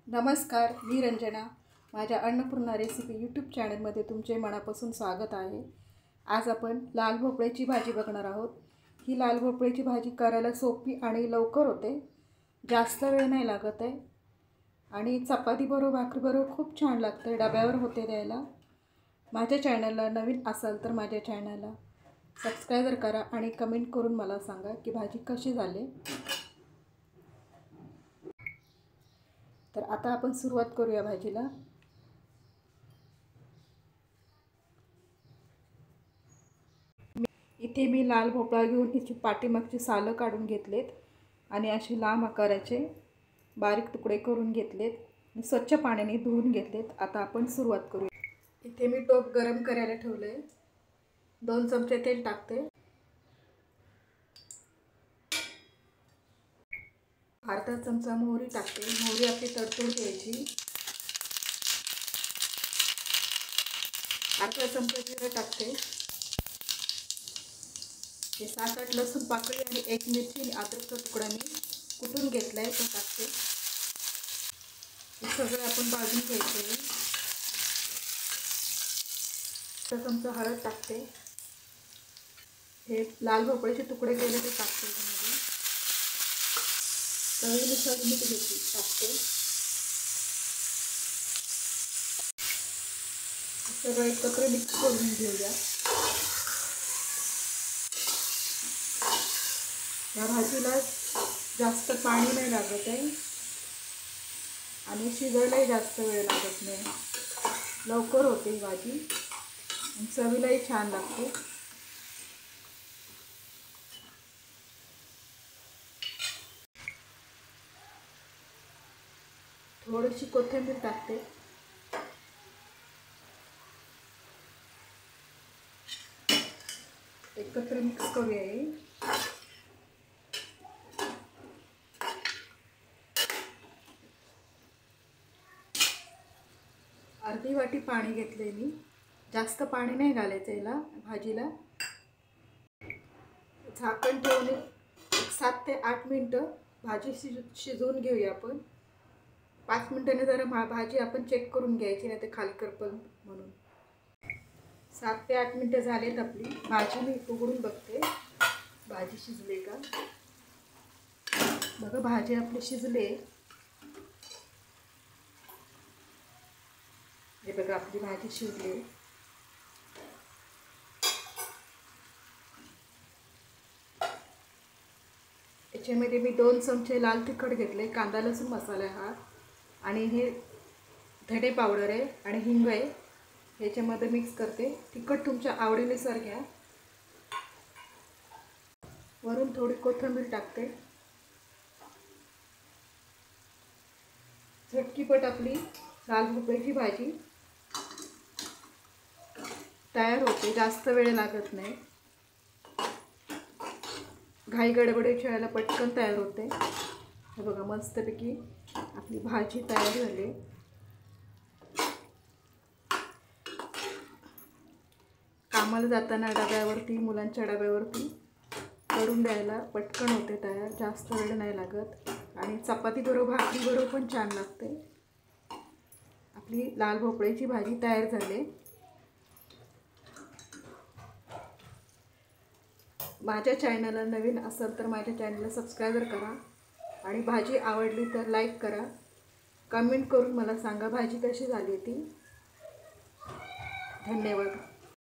नमस्कार, मी रंजना. माझ्या Annapurna recipe YouTube चॅनलमध्ये तुमचे मनापासून स्वागत आहे. आज आपण लाल भोपळ्याची भाजी बघणार आहोत. ही लाल भोपळ्याची भाजी करायला सोपी आणि लवकर होते. जास्त वेळ नाही लागत आहे आणि चपातीबरोबर भाकरीबरोबर खूप छान लागते. डब्यावर होते द्यायला. माझ्या चॅनलला नवीन असाल तर माझ्या चॅनलला सबस्क्राईब करा आणि कमेंट करून मला सांगा की भाजी कशी झाली. तर आता आपण सुरुवात करूया भाजीला. इथे मी लाल भोपळा घेऊन याची पाठीमागची सालं काढून घेतलेत आणि असे लांब आकाराचे बारीक तुकडे करून घेतलेत. स्वच्छ पाण्याने धुवून घेतलेत. आता आपण सुरुवात करूया. इथे मी टोप गरम करायला ठेवले. 2 चमचे तेल टाकते. अर्धा चमचा मोहरी टाकते. मोहरी आपली तडतडून घ्यायची. अर्धा चमचा जिरं टाकते. 7-8 लसूण पाकळी आणि 1 मिरची आणि अद्रकचा तुकडा मी कुटून घेतलाय तो टाकते. हे सगळं आपण भाजून घ्यायचं. 1 चमचा हळद टाकते. हे लाल भोपळ्याचे तुकडे केले ते टाकते. चवीनुसार मीठ टाकते. सगळं एकत्र मिक्स करून घेऊया. या भाजीला जास्त पाणी नाही लागत आहे आणि शिजायलाही जास्त वेळ लागत नाही. लवकर होते ही भाजी आणि चवीलाही छान लागते. थोडीशी कोथिंबीर टाकते. एकत्र मिक्स करूया. अर्धी वाटी पाणी घेतले मी. जास्त पाणी नाही घालायचं याला भाजीला. झाकण ठेवून 7 ते 8 मिनटं भाजी शिजवून घेऊया आपण. 5 मिनिटांनी जरा भाजी आपण चेक करून घ्यायची, नाही तर खाली करपल म्हणून. 7 ते 8 मिनिटं झालेत आपली. भाजी मी उघडून बघते भाजी शिजले का. बघा भाजी आपली शिजले. हे बघा आपली भाजी शिजली. याच्यामध्ये मी 2 चमचे लाल तिखट घेतले. कांदा लसूण मसाला हा आणि हे धणे पावडर आहे आणि हिंग आहे. ह्याच्यामध्ये मिक्स करते. तिखट तुमच्या आवडीनुसार घ्या. वरून थोडी कोथिंबीर टाकते. झटकीपट आपली लाल भोपळ्याची भाजी तयार होते. जास्त वेळ लागत नाही. घाई गडबडीच्या वेळेला पटकन तयार होते. हे बघा मस्तपैकी आपली भाजी तयार झाली. कामाला जाताना डब्यावरती, मुलांच्या डब्यावरती करून द्यायला पटकन होते तयार. जास्त वेळ नाही लागत आणि चपाती बरोबर भाकरी बरोबर पण छान लागते. आपली लाल भोपळ्याची भाजी तयार झाली. माझ्या चॅनलला नवीन असेल तर माझ्या चॅनलला सबस्क्राईब करा आणि भाजी आवडली तर लाईक करा. कमेंट करून मला सांगा भाजी कशी झाली ती. धन्यवाद.